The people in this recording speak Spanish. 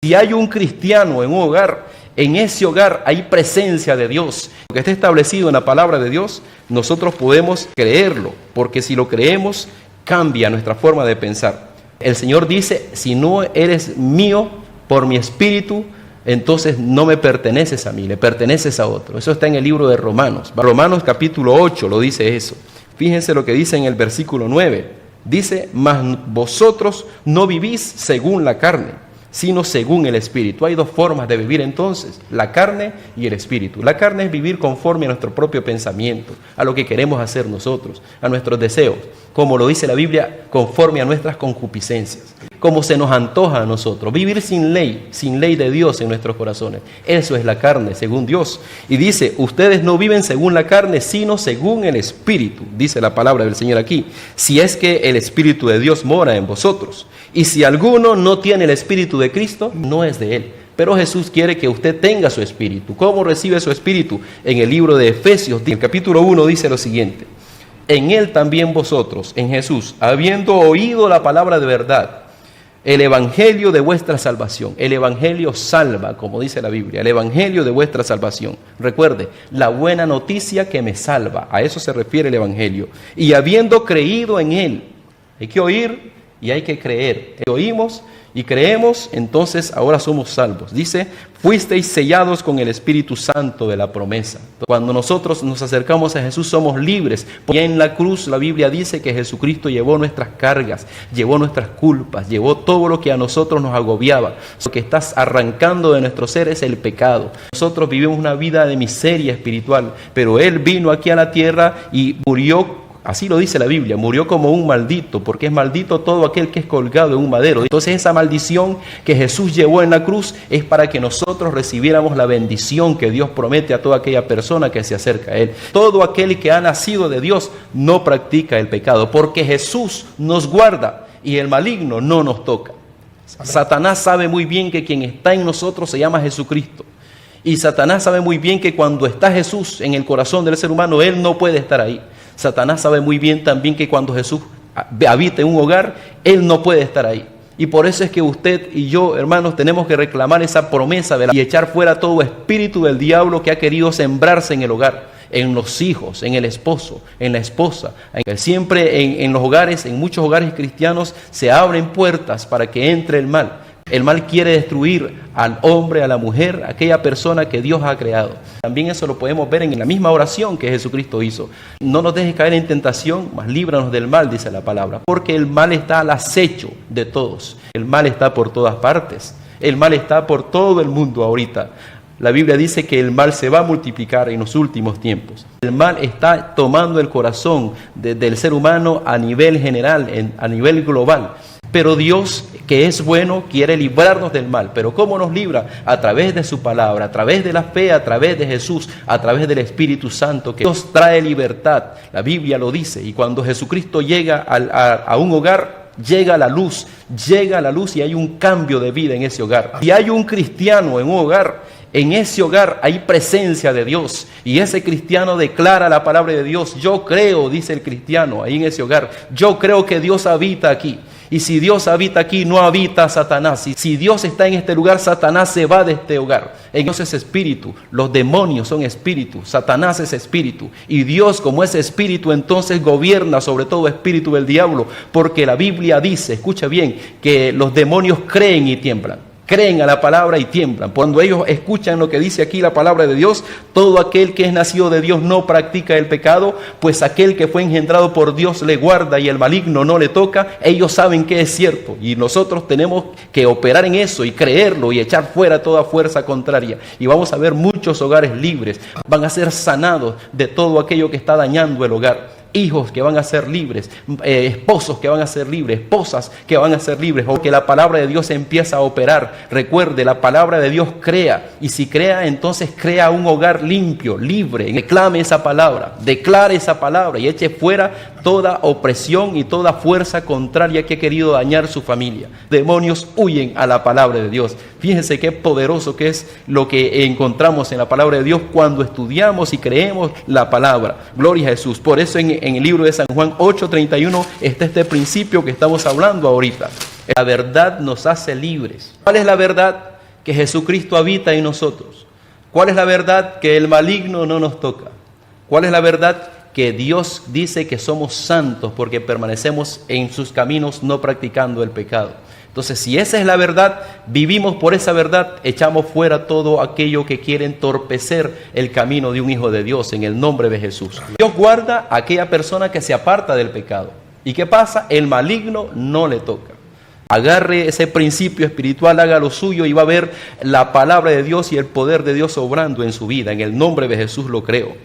Si hay un cristiano en un hogar, en ese hogar hay presencia de Dios. Lo que está establecido en la palabra de Dios, nosotros podemos creerlo, porque si lo creemos, cambia nuestra forma de pensar. El Señor dice, si no eres mío por mi espíritu, entonces no me perteneces a mí, le perteneces a otro. Eso está en el libro de Romanos. Romanos capítulo 8 lo dice eso. Fíjense lo que dice en el versículo 9. Dice, mas vosotros no vivís según la carne, sino según el Espíritu. Hay dos formas de vivir entonces, la carne y el Espíritu. La carne es vivir conforme a nuestro propio pensamiento, a lo que queremos hacer nosotros, a nuestros deseos, como lo dice la Biblia, conforme a nuestras concupiscencias, como se nos antoja a nosotros, vivir sin ley de Dios en nuestros corazones. Eso es la carne, según Dios. Y dice, ustedes no viven según la carne, sino según el Espíritu, dice la palabra del Señor aquí, si es que el Espíritu de Dios mora en vosotros. Y si alguno no tiene el Espíritu de Cristo, no es de él. Pero Jesús quiere que usted tenga su Espíritu. ¿Cómo recibe su Espíritu? En el libro de Efesios, el capítulo 1, dice lo siguiente. En él también vosotros, en Jesús, habiendo oído la palabra de verdad, el evangelio de vuestra salvación. El evangelio salva, como dice la Biblia, el evangelio de vuestra salvación. Recuerde, la buena noticia que me salva, a eso se refiere el evangelio. Y habiendo creído en él, hay que oír y hay que creer. Oímos y creemos, entonces ahora somos salvos. Dice, fuisteis sellados con el Espíritu Santo de la promesa. Cuando nosotros nos acercamos a Jesús somos libres. Y en la cruz la Biblia dice que Jesucristo llevó nuestras cargas, llevó nuestras culpas, llevó todo lo que a nosotros nos agobiaba. Lo que estás arrancando de nuestro ser es el pecado. Nosotros vivimos una vida de miseria espiritual, pero Él vino aquí a la tierra y murió. Así lo dice la Biblia, murió como un maldito, porque es maldito todo aquel que es colgado en un madero. Entonces esa maldición que Jesús llevó en la cruz es para que nosotros recibiéramos la bendición que Dios promete a toda aquella persona que se acerca a Él. Todo aquel que ha nacido de Dios no practica el pecado, porque Jesús nos guarda y el maligno no nos toca. Amén. Satanás sabe muy bien que quien está en nosotros se llama Jesucristo. Y Satanás sabe muy bien que cuando está Jesús en el corazón del ser humano, Él no puede estar ahí. Satanás sabe muy bien también que cuando Jesús habita en un hogar, Él no puede estar ahí. Y por eso es que usted y yo, hermanos, tenemos que reclamar esa promesa y echar fuera todo espíritu del diablo que ha querido sembrarse en el hogar, en los hijos, en el esposo, en la esposa. Siempre en los hogares, en muchos hogares cristianos, se abren puertas para que entre el mal. El mal quiere destruir al hombre, a la mujer, a aquella persona que Dios ha creado. También eso lo podemos ver en la misma oración que Jesucristo hizo. No nos dejes caer en tentación, mas líbranos del mal, dice la palabra. Porque el mal está al acecho de todos. El mal está por todas partes. El mal está por todo el mundo ahorita. La Biblia dice que el mal se va a multiplicar en los últimos tiempos. El mal está tomando el corazón del ser humano a nivel general, a nivel global. Pero Dios, que es bueno, quiere librarnos del mal. ¿Pero cómo nos libra? A través de su palabra, a través de la fe, a través de Jesús, a través del Espíritu Santo, que Dios trae libertad. La Biblia lo dice. Y cuando Jesucristo llega a un hogar, llega la luz y hay un cambio de vida en ese hogar. Si hay un cristiano en un hogar, en ese hogar hay presencia de Dios y ese cristiano declara la palabra de Dios. Yo creo, dice el cristiano ahí en ese hogar, yo creo que Dios habita aquí. Y si Dios habita aquí, no habita Satanás. Y si Dios está en este lugar, Satanás se va de este hogar. Dios es espíritu, los demonios son espíritu, Satanás es espíritu. Y Dios, como es espíritu, entonces gobierna sobre todo espíritu del diablo. Porque la Biblia dice, escucha bien, que los demonios creen y tiemblan. Creen a la palabra y tiemblan. Cuando ellos escuchan lo que dice aquí la palabra de Dios, todo aquel que es nacido de Dios no practica el pecado, pues aquel que fue engendrado por Dios le guarda y el maligno no le toca. Ellos saben que es cierto y nosotros tenemos que operar en eso y creerlo y echar fuera toda fuerza contraria. Y vamos a ver muchos hogares libres, van a ser sanados de todo aquello que está dañando el hogar. Hijos que van a ser libres, esposos que van a ser libres, esposas que van a ser libres, porque la palabra de Dios empieza a operar. Recuerde, la palabra de Dios crea, y si crea, entonces crea un hogar limpio, libre. Reclame esa palabra, declare esa palabra y eche fuera toda opresión y toda fuerza contraria que ha querido dañar su familia. Demonios huyen a la palabra de Dios. Fíjense qué poderoso que es lo que encontramos en la palabra de Dios cuando estudiamos y creemos la palabra. Gloria a Jesús. Por eso en el libro de San Juan 8:31 está este principio que estamos hablando ahorita. La verdad nos hace libres. ¿Cuál es la verdad? que Jesucristo habita en nosotros. ¿Cuál es la verdad? Que el maligno no nos toca. ¿Cuál es la verdad? Que Dios dice que somos santos porque permanecemos en sus caminos, no practicando el pecado. Entonces, si esa es la verdad, vivimos por esa verdad, echamos fuera todo aquello que quiere entorpecer el camino de un hijo de Dios en el nombre de Jesús. Dios guarda a aquella persona que se aparta del pecado. ¿Y qué pasa? El maligno no le toca. Agarre ese principio espiritual, haga lo suyo y va a ver la palabra de Dios y el poder de Dios obrando en su vida. En el nombre de Jesús lo creo.